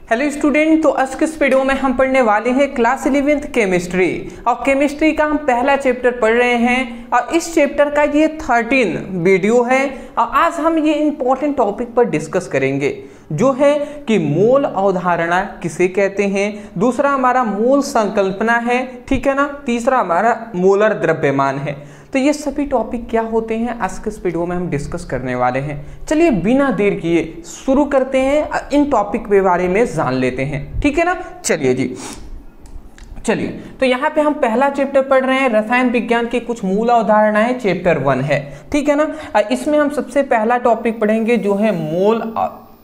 Hello student, तो आज के इस वीडियो में हम पढ़ने वाले हैं क्लास 11th केमिस्ट्री। और केमिस्ट्री का हम पहला चैप्टर पढ़ रहे हैं और इस चैप्टर का ये 13 वीडियो है। और आज हम ये इंपॉर्टेंट टॉपिक पर डिस्कस करेंगे जो है कि मोल अवधारणा किसे कहते हैं, दूसरा हमारा मोल संकल्पना है, ठीक है ना, तीसरा हमारा मोलर द्रव्यमान है। तो ये सभी टॉपिक क्या होते हैं आज के इस वीडियो में हम डिस्कस करने वाले हैं। चलिए बिना देर किए शुरू करते हैं, इन टॉपिक के बारे में जान लेते हैं, ठीक है ना। चलिए जी, चलिए तो यहाँ पे हम पहला चैप्टर पढ़ रहे हैं, रसायन विज्ञान की कुछ मूल अवधारणाएं, चैप्टर 1 है, ठीक है ना। इसमें हम सबसे पहला टॉपिक पढ़ेंगे जो है मोल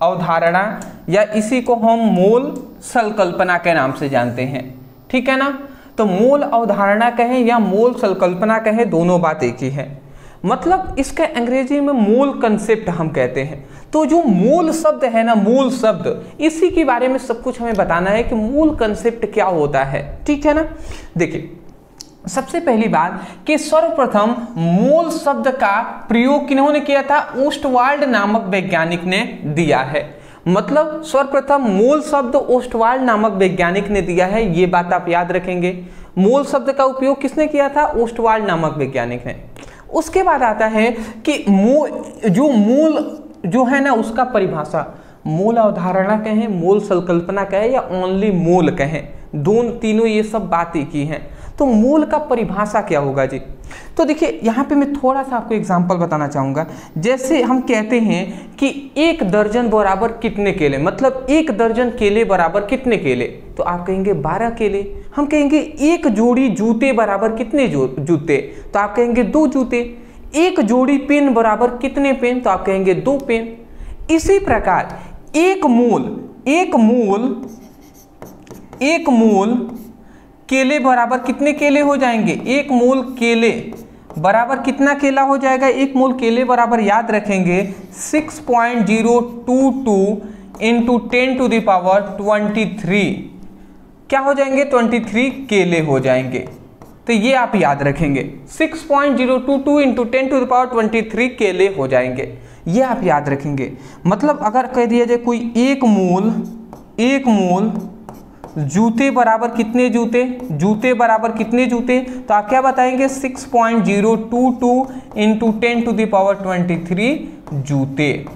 अवधारणा, या इसी को हम मोल संकल्पना के नाम से जानते हैं, ठीक है ना। तो मोल अवधारणा कहें या मोल संकल्पना कहें, दोनों बात एक ही है। मतलब इसके अंग्रेजी में मोल कंसेप्ट हम कहते हैं। तो जो मोल शब्द है ना, मोल शब्द, इसी के बारे में सब कुछ हमें बताना है कि मोल कंसेप्ट क्या होता है, ठीक है ना। देखिए सबसे पहली बात कि सर्वप्रथम मोल शब्द का प्रयोग किन्होंने किया था, ओस्टवाल्ड नामक वैज्ञानिक ने दिया है। मतलब सर्वप्रथम मोल शब्द ओस्टवाल्ड नामक वैज्ञानिक ने दिया है, ये बात आप याद रखेंगे। मोल शब्द का उपयोग किसने किया था, ओस्टवाल्ड नामक वैज्ञानिक ने। उसके बाद आता है कि मोल जो है ना उसका परिभाषा, मोल अवधारणा कहें, मोल संकल्पना कहें या ओनली मोल कहें, तीनों ये सब बातें की हैं। तो मोल का परिभाषा क्या होगा जी। तो देखिए यहाँ पे मैं थोड़ा सा आपको एग्जांपल बताना चाहूँगा। जैसे हम कहते हैं कि 1 दर्जन बराबर कितने केले, मतलब 1 दर्जन केले बराबर कितने केले, तो आप कहेंगे 12 केले। हम कहेंगे 1 जोड़ी जूते बराबर कितने जूते, तो आप कहेंगे 2 जूते। 1 जोड़ी पेन बराबर कितने पेन, तो आप कहेंगे 2 पेन। इसी प्रकार एक मूल केले बराबर कितने केले हो जाएंगे, 1 मूल केले बराबर कितना केला हो जाएगा, 1 मूल केले बराबर याद रखेंगे 6.022 इंटू 10⁻23 क्या हो जाएंगे, 23 केले हो जाएंगे। तो ये आप याद रखेंगे, 6.022 इंटू 10⁻23 केले हो जाएंगे, ये आप याद रखेंगे। मतलब अगर कह दिया जाए कोई एक मूल जूते बराबर कितने जूते बराबर कितने जूते, तो आप क्या बताएंगे 6.022 इंटू 10⁻23 जूते।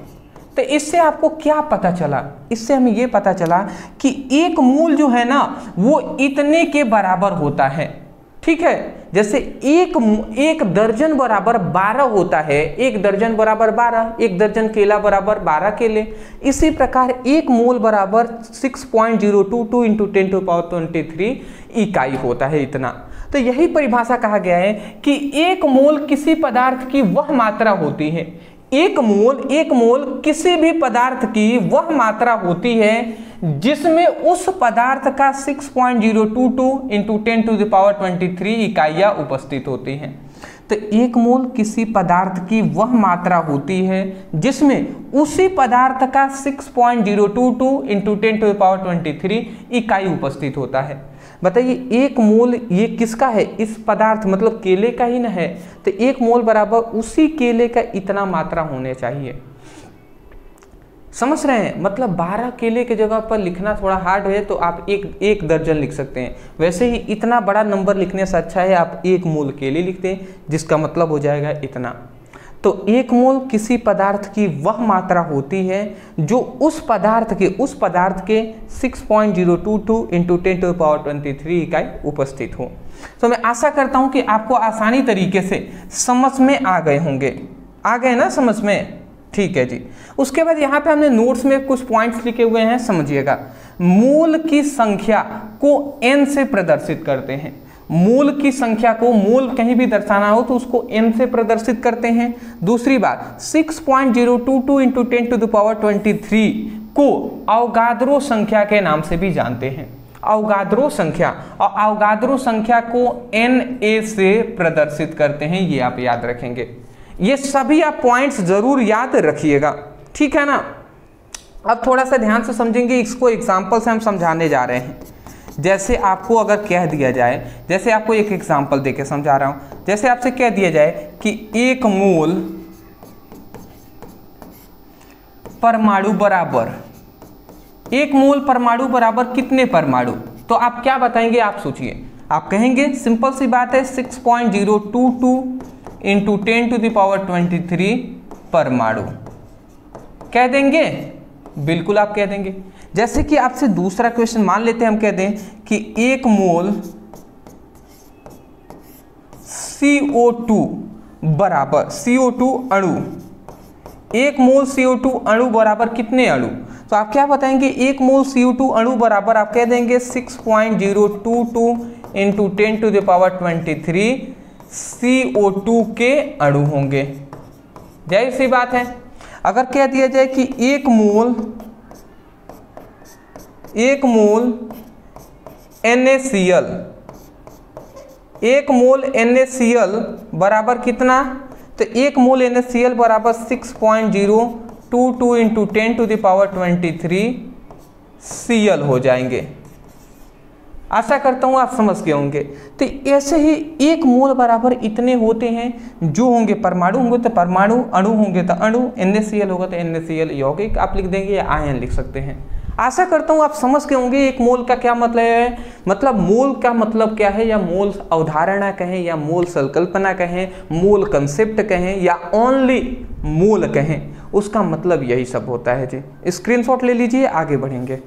तो इससे आपको क्या पता चला, इससे हमें ये पता चला कि एक मूल जो है ना वो इतने के बराबर होता है, ठीक है। जैसे एक दर्जन बराबर 12 होता है, 1 दर्जन बराबर 12, 1 दर्जन केला बराबर 12 केले। इसी प्रकार 1 मोल बराबर 6.022 इंटू 10⁻23 इकाई होता है, इतना। तो यही परिभाषा कहा गया है कि 1 मोल किसी पदार्थ की वह मात्रा होती है, एक मोल किसी भी पदार्थ की वह मात्रा होती है जिसमें उस पदार्थ का 6.022 इंटू 10⁻23 इकाइयाँ उपस्थित होती हैं। तो 1 मोल किसी पदार्थ की वह मात्रा होती है जिसमें उसी पदार्थ का 6.022 इंटू 10⁻23 इकाई उपस्थित होता है। बताइए 1 मोल ये किसका है, इस पदार्थ मतलब केले का ही ना है। तो 1 मोल बराबर उसी केले का इतना मात्रा होने चाहिए, समझ रहे हैं। मतलब 12 केले के जगह पर लिखना थोड़ा हार्ड है तो आप एक दर्जन लिख सकते हैं। वैसे ही इतना बड़ा नंबर लिखने से अच्छा है आप 1 मोल केले लिखते हैं, जिसका मतलब हो जाएगा इतना। तो 1 मोल किसी पदार्थ की वह मात्रा होती है जो उस पदार्थ के 6.022 इंटू 10⁻23 इकाई उपस्थित हो। तो मैं आशा करता हूं कि आपको आसानी तरीके से समझ में आ गए ना समझ में, ठीक है जी। उसके बाद यहाँ पे हमने नोट्स में कुछ पॉइंट्स लिखे हुए हैं, समझिएगा। मोल की संख्या को n से प्रदर्शित करते हैं। मोल की संख्या को, मोल कहीं भी दर्शाना हो तो उसको n से प्रदर्शित करते हैं। दूसरी बात 6.022 इंटू 10⁻23 को अवगाद्रो संख्या के नाम से भी जानते हैं, अवगाद्रो संख्या, और अवगाद्रो संख्या को Na से प्रदर्शित करते हैं, ये आप याद रखेंगे। ये सभी आप पॉइंट्स जरूर याद रखिएगा, ठीक है ना। अब थोड़ा सा ध्यान से समझेंगे, इसको एग्जाम्पल से हम समझाने जा रहे हैं। जैसे आपको अगर कह दिया जाए, जैसे आपको एक एग्जाम्पल देके समझा रहा हूं, जैसे आपसे कह दिया जाए कि 1 मोल परमाणु बराबर एक मोल परमाणु बराबर कितने परमाणु? तो आप क्या बताएंगे, आप सोचिए। आप कहेंगे सिंपल सी बात है 6.022 इंटू 10⁻23 परमाणु कह देंगे, बिल्कुल आप कह देंगे। जैसे कि आपसे दूसरा क्वेश्चन मान लेते हैं, हम कह दें कि एक मोल CO2 बराबर CO2 अणु, एक मोल CO2 अणु बराबर कितने अणु? तो आप क्या बताएंगे, एक मोल CO2 अणु बराबर आप कह देंगे 6.022 इंटू 10⁻23 CO2 के अणु होंगे। जाहिर सी बात है, अगर कह दिया जाए कि एक मोल NaCl, एक मोल NaCl बराबर कितना? तो एक मोल NaCl बराबर 6.022 इंटू 10⁻23 Cl हो जाएंगे। आशा करता हूँ आप समझ गए होंगे। तो ऐसे ही एक मोल बराबर इतने होते हैं, जो होंगे परमाणु होंगे तो परमाणु, अणु होंगे तो अणु, NaCl होगा तो NaCl यौगिक आप लिख देंगे या आयन लिख सकते हैं। आशा करता हूँ आप समझ गए होंगे एक मोल का क्या मतलब है, मतलब मोल का मतलब क्या है, या मोल अवधारणा कहें या मोल संकल्पना कहें, मोल कंसेप्ट कहें या ओनली मोल कहें, उसका मतलब यही सब होता है जी। स्क्रीनशॉट ले लीजिए, आगे बढ़ेंगे।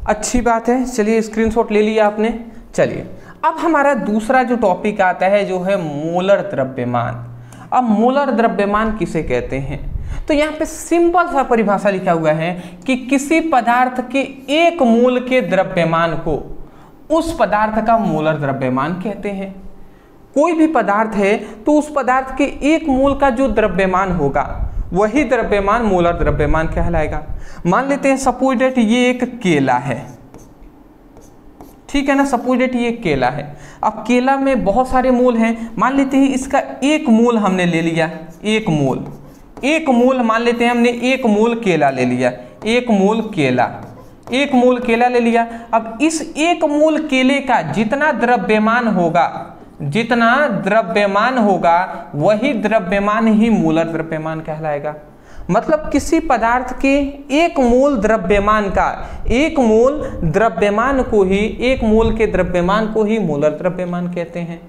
अच्छी बात है, चलिए स्क्रीनशॉट ले लिया आपने। चलिए अब हमारा दूसरा जो टॉपिक आता है जो है मोलर द्रव्यमान। अब मोलर द्रव्यमान किसे कहते हैं? तो यहाँ पे सिंपल सा परिभाषा लिखा हुआ है कि किसी पदार्थ के एक मोल के द्रव्यमान को उस पदार्थ का मोलर द्रव्यमान कहते हैं। कोई भी पदार्थ है तो उस पदार्थ के एक मोल का जो द्रव्यमान होगा वही द्रव्यमान मोलर द्रव्यमान कहलाएगा। मान लेते हैं सपोज दैट ये एक केला है, ठीक है ना, सपोज दैट ये केला है। अब केला में बहुत सारे मोल हैं, मान लेते हैं इसका एक मोल हमने ले लिया, एक मोल मान लेते हैं हमने एक मोल केला ले लिया, एक मोल केला ले लिया। अब इस एक मोल केले का जितना द्रव्यमान होगा वही द्रव्यमान ही मोलर द्रव्यमान कहलाएगा। मतलब किसी पदार्थ के एक मोल द्रव्यमान का, एक मोल द्रव्यमान को ही, एक मोल के द्रव्यमान को ही मोलर द्रव्यमान कहते हैं।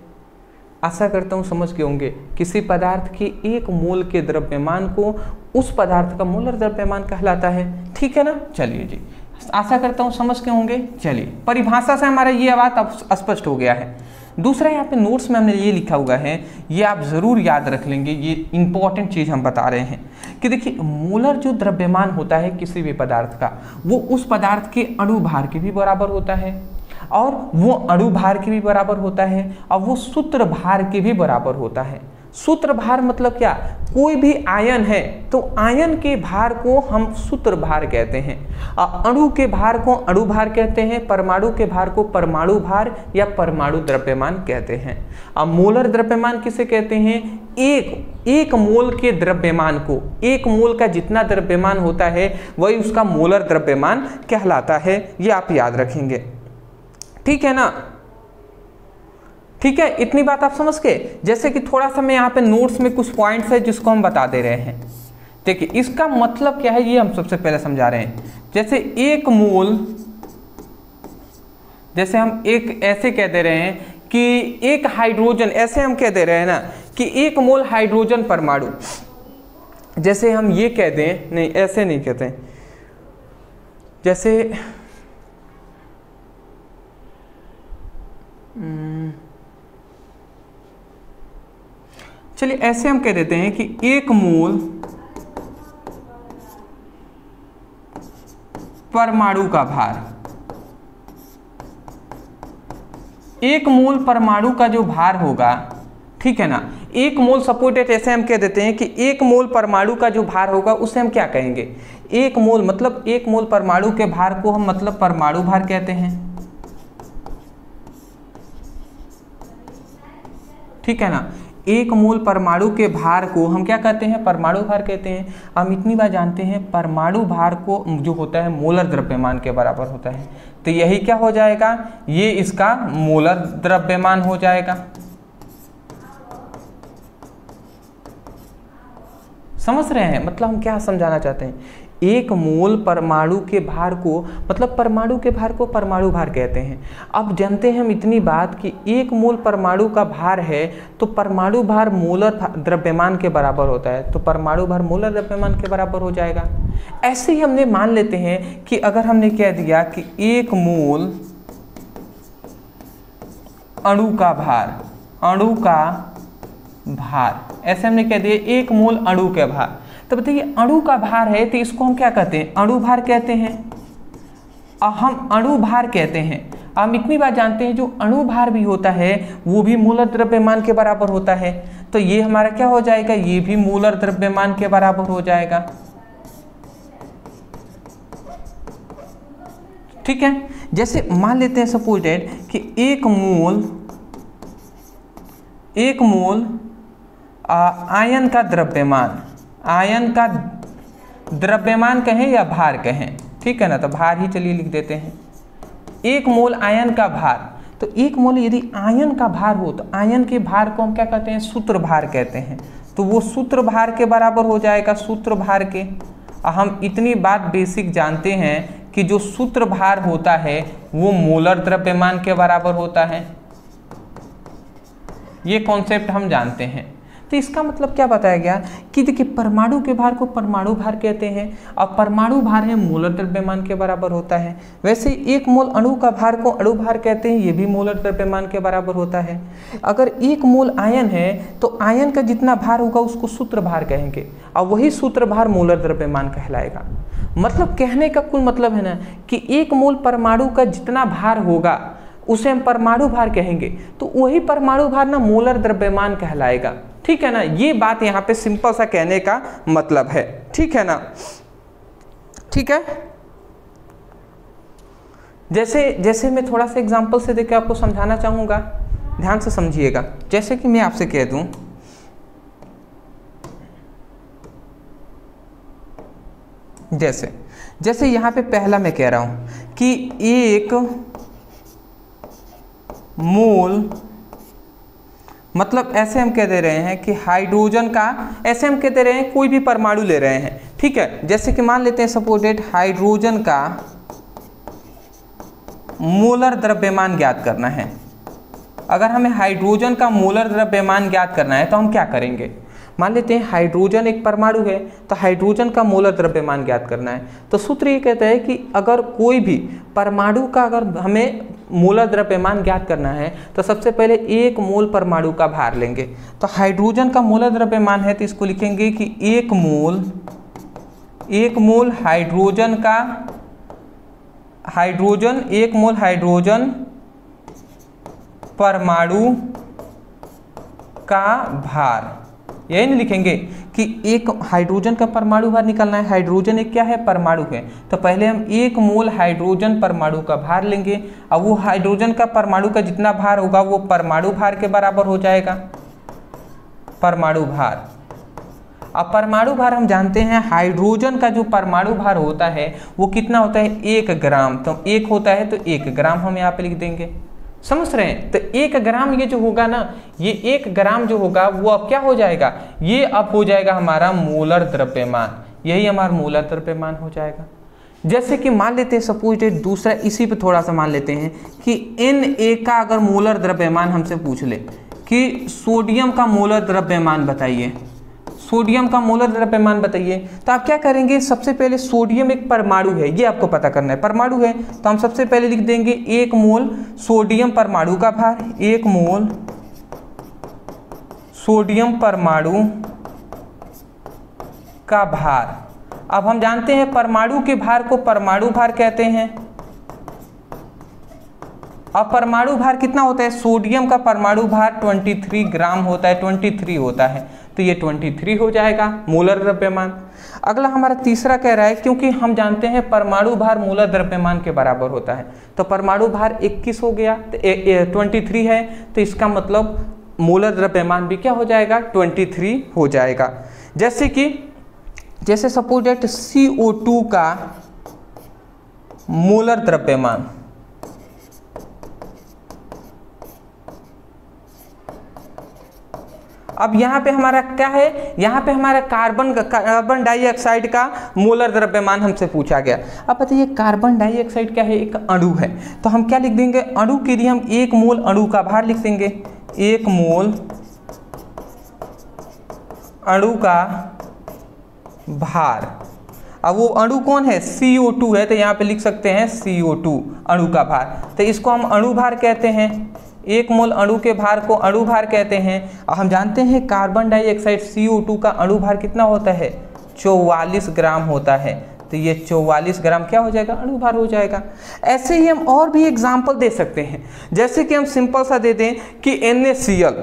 आशा करता हूँ समझ गए होंगे। किसी पदार्थ के एक मोल के द्रव्यमान को उस पदार्थ का मोलर द्रव्यमान कहलाता है, ठीक है ना। चलिए जी, आशा करता हूँ समझ गए होंगे। चलिए परिभाषा से हमारा ये बात अब स्पष्ट हो गया है। दूसरा यहाँ पे नोट्स में हमने ये लिखा हुआ है, ये आप ज़रूर याद रख लेंगे, ये इंपॉर्टेंट चीज़ हम बता रहे हैं कि देखिए मोलर जो द्रव्यमान होता है किसी भी पदार्थ का, वो उस पदार्थ के अणु भार के भी बराबर होता है, और वो अणु भार के भी बराबर होता है, और वो सूत्र भार के भी बराबर होता है। सूत्र भार मतलब क्या? कोई भी आयन है तो आयन के भार को हम सूत्र भार कहते हैं, अणु के भार को अणु भार कहते हैं, परमाणु के भार को परमाणु भार या परमाणु द्रव्यमान कहते हैं। अब मोलर द्रव्यमान किसे कहते हैं? एक मोल के द्रव्यमान को, एक मोल का जितना द्रव्यमान होता है वही उसका मोलर द्रव्यमान कहलाता है। ये आप याद रखेंगे, ठीक है ना। ठीक है, इतनी बात आप समझ गए। जैसे कि थोड़ा सा मैं यहाँ पे नोट्स में कुछ पॉइंट्स है जिसको हम बता दे रहे हैं। देखिए इसका मतलब क्या है ये हम सबसे पहले समझा रहे हैं। जैसे एक मोल, जैसे हम एक ऐसे कह दे रहे हैं कि एक हाइड्रोजन, ऐसे हम कह दे रहे हैं ना कि एक मोल हाइड्रोजन परमाणु, जैसे हम ये कह दें, नहीं ऐसे नहीं कहते, जैसे चलिए ऐसे हम कह देते हैं कि एक मोल परमाणु का भार, एक मोल परमाणु का जो भार होगा, ठीक है ना, एक मोल सपोज ऐसे हम कह देते हैं कि एक मोल परमाणु का जो भार होगा उसे हम क्या कहेंगे? एक मोल मतलब एक मोल परमाणु के भार को हम मतलब परमाणु भार कहते हैं, ठीक है ना। एक मोल परमाणु के भार को हम क्या कहते हैं? परमाणु भार कहते हैं। हम इतनी बात जानते हैं परमाणु भार को जो होता है मोलर द्रव्यमान के बराबर होता है, तो यही क्या हो जाएगा? ये इसका मोलर द्रव्यमान हो जाएगा। समझ रहे हैं मतलब हम क्या समझाना चाहते हैं? एक मोल परमाणु के भार को, मतलब परमाणु के भार को परमाणु भार कहते हैं। अब जानते हैं हम इतनी बात कि एक मोल परमाणु का भार है तो परमाणु भार मोलर द्रव्यमान के बराबर होता है, तो परमाणु भार मोलर द्रव्यमान के बराबर हो जाएगा। ऐसे ही हमने मान लेते हैं कि अगर हमने कह दिया कि एक मोल अणु का भार, अणु का भार, ऐसे हमने कह दिया एक मोल अणु का भार, तो बताइए अणु का भार है तो इसको हम क्या कहते हैं, अणु भार कहते हैं, हम अणु भार कहते हैं। हम इतनी बात जानते हैं जो अणु भार भी होता है वो भी मोलर द्रव्यमान के बराबर होता है, तो ये हमारा क्या हो जाएगा, ये भी मोलर द्रव्यमान के बराबर हो जाएगा। ठीक है, जैसे मान लेते हैं सपोजेड कि एक मोल आयन का द्रव्यमान, आयन का द्रव्यमान कहें या भार कहें, ठीक है ना, तो भार ही चलिए लिख देते हैं। एक मोल आयन का भार, तो एक मोल यदि आयन का भार हो तो आयन के भार को हम क्या कहते हैं, सूत्र भार कहते हैं, तो वो सूत्र भार के बराबर हो जाएगा, सूत्र भार के। हम इतनी बात बेसिक जानते हैं कि जो सूत्र भार होता है वो मोलर द्रव्यमान के बराबर होता है, ये कॉन्सेप्ट हम जानते हैं। तो इसका मतलब क्या बताया गया कि देखिए परमाणु के भार को परमाणु भार कहते हैं और परमाणु भार है मोलर द्रव्यमान के बराबर होता है। वैसे एक मोल अणु का भार को अणु भार कहते हैं, ये भी मोलर द्रव्यमान के बराबर होता है। अगर एक मोल आयन है तो आयन का जितना भार होगा उसको सूत्र भार कहेंगे और वही सूत्र भार मोलर द्रव्यमान कहलाएगा। मतलब कहने का कुल मतलब है ना कि एक मोल परमाणु का जितना भार होगा उसे हम परमाणु भार कहेंगे, तो वही परमाणु भार ना मोलर द्रव्यमान कहलाएगा। ठीक है ना, ये बात यहाँ पे सिंपल सा कहने का मतलब है। ठीक है ना, ठीक है। जैसे मैं थोड़ा सा एग्जांपल से देकर आपको समझाना चाहूँगा, ध्यान से समझिएगा। जैसे कि मैं आपसे कह दूं जैसे यहाँ पे पहला मैं कह रहा हूँ कि एक मोल, मतलब ऐसे हम कह दे रहे हैं कि हाइड्रोजन का, ऐसे हम कह दे रहे हैं कोई भी परमाणु ले रहे हैं, ठीक है। जैसे कि मान लेते हैं सपोजेड हाइड्रोजन का मोलर द्रव्यमान ज्ञात करना है। अगर हमें हाइड्रोजन का मोलर द्रव्यमान ज्ञात करना है तो हम क्या करेंगे, मान लेते हैं हाइड्रोजन एक परमाणु है तो हाइड्रोजन का मोलर द्रव्यमान ज्ञात करना है, तो सूत्र ये कहता है कि अगर कोई भी परमाणु का अगर हमें मोलर द्रव्यमान ज्ञात करना है तो सबसे पहले एक मोल परमाणु का भार लेंगे। तो हाइड्रोजन का मोलर द्रव्यमान है तो इसको लिखेंगे कि एक मोल हाइड्रोजन का, एक मोल हाइड्रोजन परमाणु का भार, यही नहीं लिखेंगे कि एक हाइड्रोजन का परमाणु भार निकालना है। हाइड्रोजन एक क्या है, परमाणु है, तो पहले हम एक मोल हाइड्रोजन परमाणु का भार लेंगे और वो हाइड्रोजन का परमाणु का जितना भार होगा वो परमाणु भार के बराबर हो जाएगा, परमाणु भार। अब परमाणु भार हम जानते हैं हाइड्रोजन का जो परमाणु भार होता है वो कितना होता है, 1 ग्राम, तो 1 होता है तो 1 ग्राम हम यहाँ पे लिख देंगे, समझ रहे हैं। तो 1 ग्राम ये जो होगा ना, ये 1 ग्राम जो होगा वो अब क्या हो जाएगा, ये अब हो जाएगा हमारा मोलर द्रव्यमान, यही हमारा मोलर द्रव्यमान हो जाएगा। जैसे कि मान लेते हैं सपोज दूसरा, इसी पे थोड़ा सा मान लेते हैं कि Na का अगर मोलर द्रव्यमान हमसे पूछ ले कि सोडियम का मोलर द्रव्यमान बताइए, सोडियम का मोलर द्रव्यमान बताइए, तो आप क्या करेंगे, सबसे पहले सोडियम एक परमाणु है, ये आपको पता करना है, परमाणु है तो हम सबसे पहले लिख देंगे 1 मोल सोडियम परमाणु का भार, 1 मोल सोडियम परमाणु का भार। अब हम जानते हैं परमाणु के भार को परमाणु भार कहते हैं। अब परमाणु भार कितना होता है, सोडियम का परमाणु भार 23 ग्राम होता है, 23 होता है, तो ये 23 हो जाएगा मोलर द्रव्यमान। अगला हमारा तीसरा कह रहा है, क्योंकि हम जानते हैं परमाणु भार मोलर द्रव्यमान के बराबर होता है, तो परमाणु भार 21 हो गया, तो 23 है, तो इसका मतलब मोलर द्रव्यमान भी क्या हो जाएगा, 23 हो जाएगा। जैसे सपोज दैट CO2 का मोलर द्रव्यमान, अब यहाँ पे हमारा क्या है, यहाँ पे हमारा कार्बन डाइऑक्साइड का मोलर द्रव्यमान हमसे पूछा गया। अब बताइए कार्बन डाइऑक्साइड क्या है, एक अणु है, तो हम क्या लिख देंगे, अणु के लिए हम 1 मोल अणु का भार लिख देंगे, 1 मोल अणु का भार। अब वो अणु कौन है, CO2 है, तो यहाँ पे लिख सकते हैं CO2 अणु का भार, तो इसको हम अणु भार कहते हैं। 1 मोल अणु के भार को अणु भार कहते हैं। और हम जानते हैं कार्बन डाइऑक्साइड CO2 का अणु भार कितना होता है, 44 ग्राम होता है, तो ये 44 ग्राम क्या हो जाएगा, अणु भार हो जाएगा। ऐसे ही हम और भी एग्जाम्पल दे सकते हैं, जैसे कि हम सिंपल सा दे दें कि NaCl,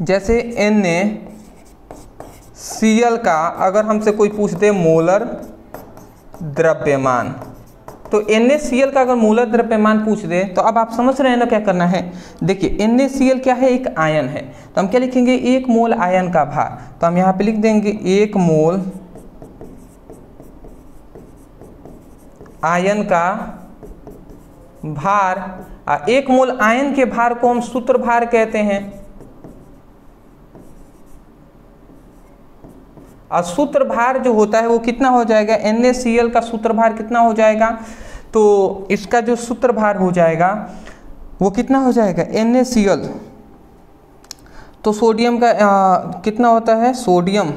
जैसे NaCl का अगर हमसे कोई पूछ दे मोलर द्रव्यमान, तो NaCl का अगर मोलर द्रव्यमान पूछ दे तो अब आप समझ रहे हैं ना क्या करना है। देखिए NaCl क्या है, एक आयन है, तो हम क्या लिखेंगे, 1 मोल आयन का भार, तो हम यहाँ पे लिख देंगे 1 मोल आयन का भार। 1 मोल आयन के भार को हम सूत्र भार कहते हैं। और सूत्र भार जो होता है वो कितना हो जाएगा, NaCl का सूत्र भार कितना हो जाएगा, तो इसका जो सूत्र भार हो जाएगा वो कितना हो जाएगा, NaCl, तो सोडियम का कितना होता है, सोडियम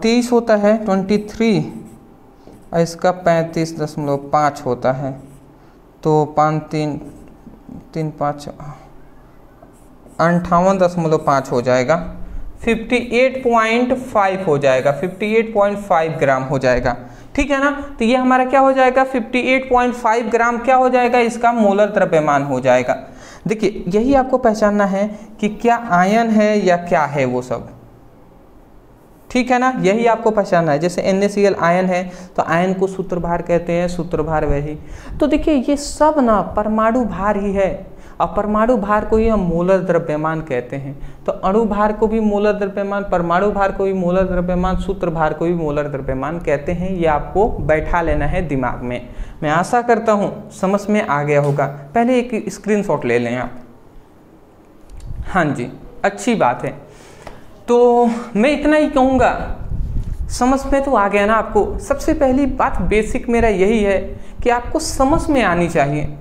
23 होता है 23, और इसका 35.5 होता है, तो 5 3 3 5 58.5 हो जाएगा, 58.5 हो जाएगा, 58.5 ग्राम हो जाएगा, ठीक है ना। तो ये हमारा क्या हो जाएगा, 58.5 ग्राम क्या हो जाएगा, इसका मोलर द्रव्यमान हो जाएगा। देखिए यही आपको पहचानना है कि क्या आयन है या क्या है वो सब, ठीक है ना, यही आपको पहचानना है। जैसे NaCl आयन है तो आयन को सूत्रभार कहते हैं, सूत्रभार वही। तो देखिए ये सब ना परमाणु भार ही है, और परमाणु भार को ही हम मोलर द्रव्यमान कहते हैं। तो अणु भार को भी मोलर द्रव्यमान, परमाणु भार को भी मोलर द्रव्यमान, सूत्र भार को भी मोलर द्रव्यमान कहते हैं। ये आपको बैठा लेना है दिमाग में। मैं आशा करता हूँ समझ में आ गया होगा। पहले एक स्क्रीनशॉट ले लें आप। हाँ जी, अच्छी बात है। तो मैं इतना ही कहूँगा, समझ में तो आ गया ना आपको। सबसे पहली बात बेसिक मेरा यही है कि आपको समझ में आनी चाहिए।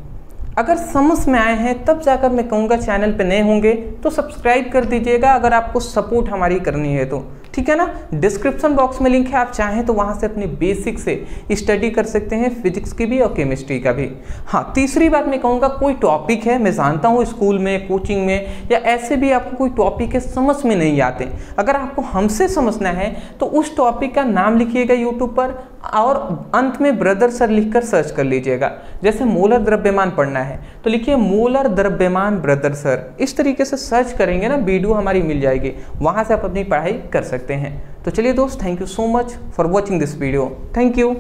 अगर समझ में आए हैं तब जाकर मैं कहूँगा चैनल पे नए होंगे तो सब्सक्राइब कर दीजिएगा, अगर आपको सपोर्ट हमारी करनी है तो, ठीक है ना। डिस्क्रिप्शन बॉक्स में लिंक है, आप चाहें तो वहाँ से अपनी बेसिक से स्टडी कर सकते हैं, फिजिक्स की भी और केमिस्ट्री का भी। हाँ, तीसरी बात मैं कहूँगा, कोई टॉपिक है, मैं जानता हूँ स्कूल में, कोचिंग में या ऐसे भी आपको कोई टॉपिक है समझ में नहीं आते, अगर आपको हमसे समझना है तो उस टॉपिक का नाम लिखिएगा यूट्यूब पर और अंत में ब्रदर सर लिखकर सर्च कर लीजिएगा। जैसे मोलर द्रव्यमान पढ़ना है तो लिखिए मोलर द्रव्यमान ब्रदर सर, इस तरीके से सर्च करेंगे ना, वीडियो हमारी मिल जाएगी, वहाँ से आप अपनी पढ़ाई कर सकते हैं। तो चलिए दोस्त, thank you so much for watching this video. Thank you.